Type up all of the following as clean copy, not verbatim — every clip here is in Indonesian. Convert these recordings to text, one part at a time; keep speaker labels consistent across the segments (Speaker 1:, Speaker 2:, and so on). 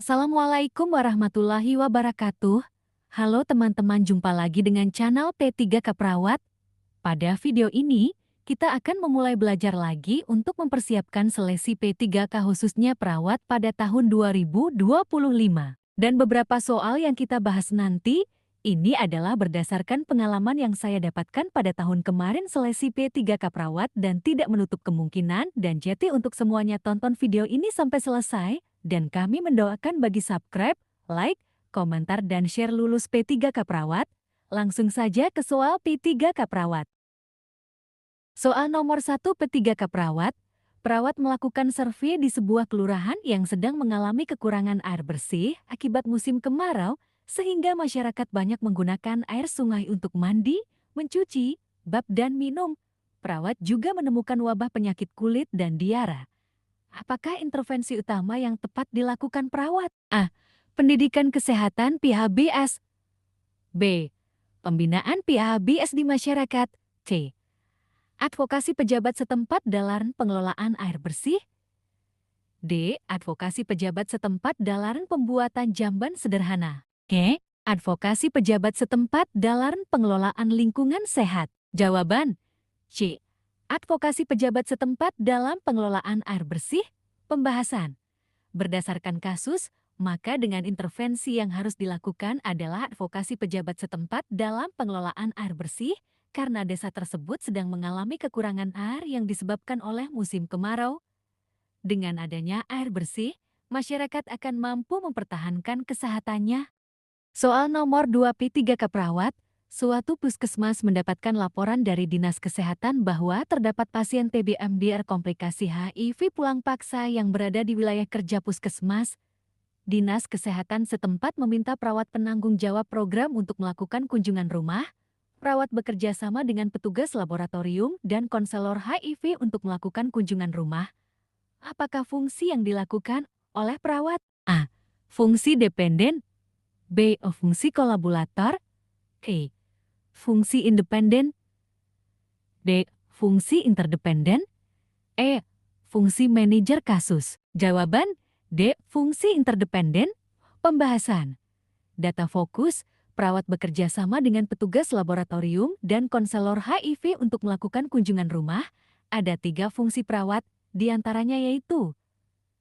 Speaker 1: Assalamualaikum warahmatullahi wabarakatuh. Halo teman-teman, jumpa lagi dengan channel P3K Perawat. Pada video ini, kita akan memulai belajar lagi untuk mempersiapkan seleksi P3K khususnya perawat pada tahun 2025. Dan beberapa soal yang kita bahas nanti, ini adalah berdasarkan pengalaman yang saya dapatkan pada tahun kemarin seleksi P3K Perawat dan tidak menutup kemungkinan. Dan jadi untuk semuanya tonton video ini sampai selesai. Dan kami mendoakan bagi subscribe, like, komentar, dan share lulus P3K Perawat. Langsung saja ke soal P3K Perawat. Soal nomor 1 P3K Perawat. Perawat melakukan survei di sebuah kelurahan yang sedang mengalami kekurangan air bersih akibat musim kemarau, sehingga masyarakat banyak menggunakan air sungai untuk mandi, mencuci, bab, dan minum. Perawat juga menemukan wabah penyakit kulit dan diare. Apakah intervensi utama yang tepat dilakukan perawat? A. Pendidikan kesehatan PHBS. B. Pembinaan PHBS di masyarakat. C. Advokasi pejabat setempat dalam pengelolaan air bersih. D. Advokasi pejabat setempat dalam pembuatan jamban sederhana. E. Advokasi pejabat setempat dalam pengelolaan lingkungan sehat. Jawaban C. Advokasi pejabat setempat dalam pengelolaan air bersih. Pembahasan. Berdasarkan kasus, maka dengan intervensi yang harus dilakukan adalah advokasi pejabat setempat dalam pengelolaan air bersih, karena desa tersebut sedang mengalami kekurangan air yang disebabkan oleh musim kemarau. Dengan adanya air bersih, masyarakat akan mampu mempertahankan kesehatannya. Soal nomor 2 P3K Perawat. Suatu puskesmas mendapatkan laporan dari Dinas Kesehatan bahwa terdapat pasien TB MDR komplikasi HIV pulang paksa yang berada di wilayah kerja puskesmas. Dinas Kesehatan setempat meminta perawat penanggung jawab program untuk melakukan kunjungan rumah. Perawat bekerja sama dengan petugas laboratorium dan konselor HIV untuk melakukan kunjungan rumah. Apakah fungsi yang dilakukan oleh perawat? A. Fungsi dependen. B. Fungsi kolaborator. C. Fungsi independen. D. Fungsi interdependen. E. Fungsi manajer kasus. Jawaban D. Fungsi interdependen. Pembahasan. Data fokus, perawat bekerja sama dengan petugas laboratorium dan konselor HIV untuk melakukan kunjungan rumah. Ada 3 fungsi perawat, diantaranya yaitu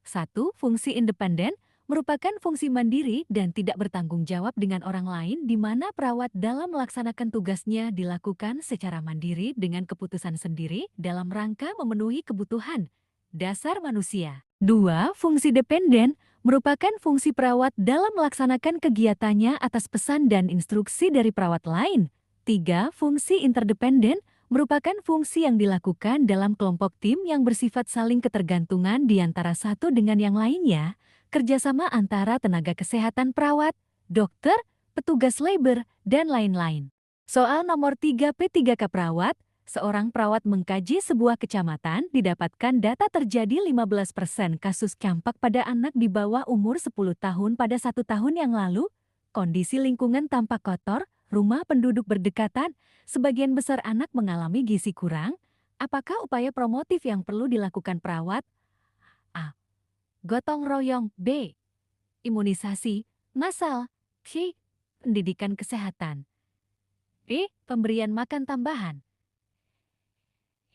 Speaker 1: 1. Fungsi independen, merupakan fungsi mandiri dan tidak bertanggung jawab dengan orang lain, di mana perawat dalam melaksanakan tugasnya dilakukan secara mandiri dengan keputusan sendiri dalam rangka memenuhi kebutuhan dasar manusia. 2. Fungsi dependen, merupakan fungsi perawat dalam melaksanakan kegiatannya atas pesan dan instruksi dari perawat lain. 3. Fungsi interdependen, merupakan fungsi yang dilakukan dalam kelompok tim yang bersifat saling ketergantungan di antara satu dengan yang lainnya. Kerjasama antara tenaga kesehatan perawat, dokter, petugas labor, dan lain-lain. Soal nomor 3 P3K Perawat. Seorang perawat mengkaji sebuah kecamatan, didapatkan data terjadi 15% kasus campak pada anak di bawah umur 10 tahun pada 1 tahun yang lalu. Kondisi lingkungan tampak kotor, rumah penduduk berdekatan, sebagian besar anak mengalami gizi kurang. Apakah upaya promotif yang perlu dilakukan perawat? A. Gotong royong. B. Imunisasi massal. C. Pendidikan kesehatan. D. Pemberian makan tambahan.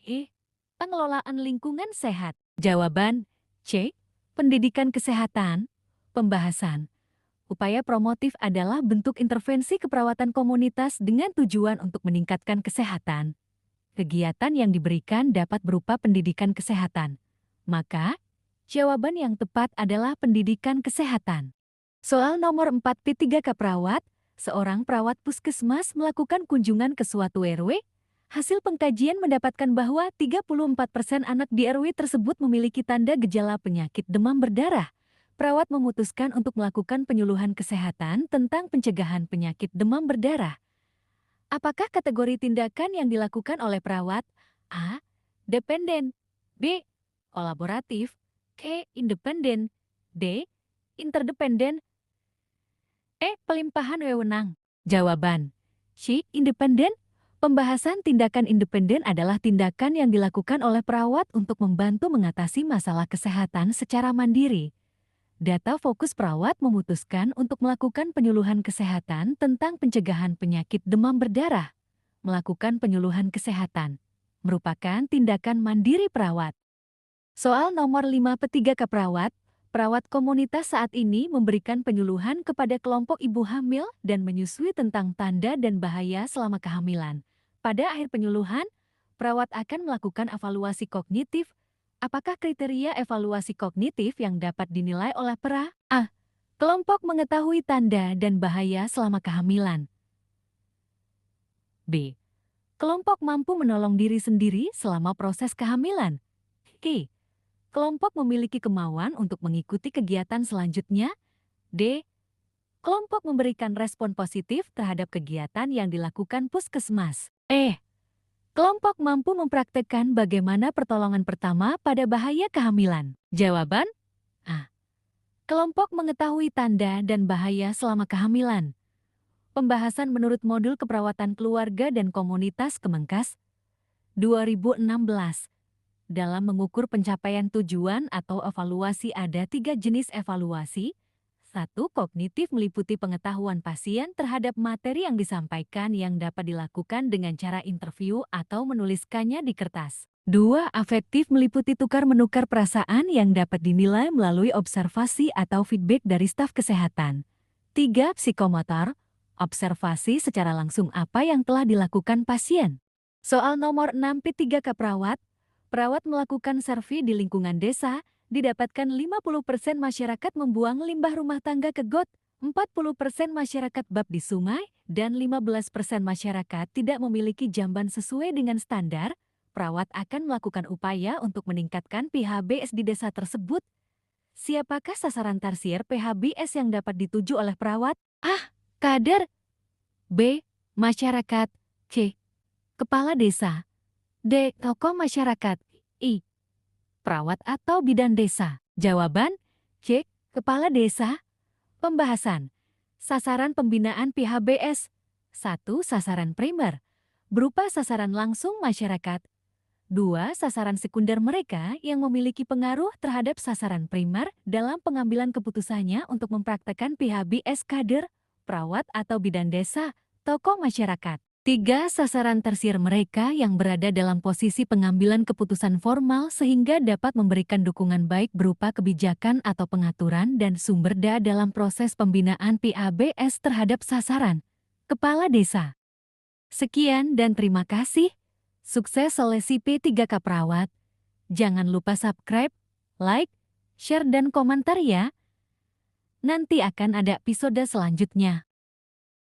Speaker 1: E. Pengelolaan lingkungan sehat. Jawaban C. Pendidikan kesehatan. Pembahasan. Upaya promotif adalah bentuk intervensi keperawatan komunitas dengan tujuan untuk meningkatkan kesehatan. Kegiatan yang diberikan dapat berupa pendidikan kesehatan. Maka, jawaban yang tepat adalah pendidikan kesehatan. Soal nomor 4 P3K Perawat. Seorang perawat puskesmas melakukan kunjungan ke suatu RW. Hasil pengkajian mendapatkan bahwa 34% anak di RW tersebut memiliki tanda gejala penyakit demam berdarah. Perawat memutuskan untuk melakukan penyuluhan kesehatan tentang pencegahan penyakit demam berdarah. Apakah kategori tindakan yang dilakukan oleh perawat? A. Dependen. B. Kolaboratif. C. Independen. D. Interdependen. E. Pelimpahan wewenang. Jawaban C. Independen. Pembahasan tindakan independen adalah tindakan yang dilakukan oleh perawat untuk membantu mengatasi masalah kesehatan secara mandiri. Data Fokus Perawat memutuskan untuk melakukan penyuluhan kesehatan tentang pencegahan penyakit demam berdarah. Melakukan penyuluhan kesehatan merupakan tindakan mandiri perawat. Soal nomor 5 P3K Perawat, perawat komunitas saat ini memberikan penyuluhan kepada kelompok ibu hamil dan menyusui tentang tanda dan bahaya selama kehamilan. Pada akhir penyuluhan, perawat akan melakukan evaluasi kognitif. Apakah kriteria evaluasi kognitif yang dapat dinilai oleh pera? A. Kelompok mengetahui tanda dan bahaya selama kehamilan. B. Kelompok mampu menolong diri sendiri selama proses kehamilan. C. Kelompok memiliki kemauan untuk mengikuti kegiatan selanjutnya. D. Kelompok memberikan respon positif terhadap kegiatan yang dilakukan puskesmas. E. Kelompok mampu mempraktekkan bagaimana pertolongan pertama pada bahaya kehamilan. Jawaban A. Kelompok mengetahui tanda dan bahaya selama kehamilan. Pembahasan menurut modul keperawatan keluarga dan komunitas Kemenkes 2016. Dalam mengukur pencapaian tujuan atau evaluasi ada 3 jenis evaluasi. 1. Kognitif meliputi pengetahuan pasien terhadap materi yang disampaikan yang dapat dilakukan dengan cara interview atau menuliskannya di kertas. 2. Afektif meliputi tukar-menukar perasaan yang dapat dinilai melalui observasi atau feedback dari staf kesehatan. 3. Psikomotor, observasi secara langsung apa yang telah dilakukan pasien. Soal nomor 6 P3K Perawat, perawat melakukan survei di lingkungan desa. Didapatkan 50% masyarakat membuang limbah rumah tangga ke got, 40% masyarakat bab di sungai, dan 15% masyarakat tidak memiliki jamban sesuai dengan standar. Perawat akan melakukan upaya untuk meningkatkan PHBS di desa tersebut. Siapakah sasaran tarsier PHBS yang dapat dituju oleh perawat? A. Kader. B. Masyarakat. C. Kepala desa. D. Tokoh masyarakat. I. Perawat atau bidan desa? Jawaban C. Kepala desa. Pembahasan. Sasaran pembinaan PHBS. 1. Sasaran primer, berupa sasaran langsung masyarakat. 2. Sasaran sekunder mereka yang memiliki pengaruh terhadap sasaran primer dalam pengambilan keputusannya untuk mempraktekkan PHBS kader, perawat atau bidan desa, tokoh masyarakat. 3. Sasaran tersier mereka yang berada dalam posisi pengambilan keputusan formal sehingga dapat memberikan dukungan baik berupa kebijakan atau pengaturan dan sumber daya dalam proses pembinaan PHBS terhadap sasaran kepala desa. Sekian dan terima kasih. Sukses seleksi P3K Perawat. Jangan lupa subscribe, like, share dan komentar ya. Nanti akan ada episode selanjutnya.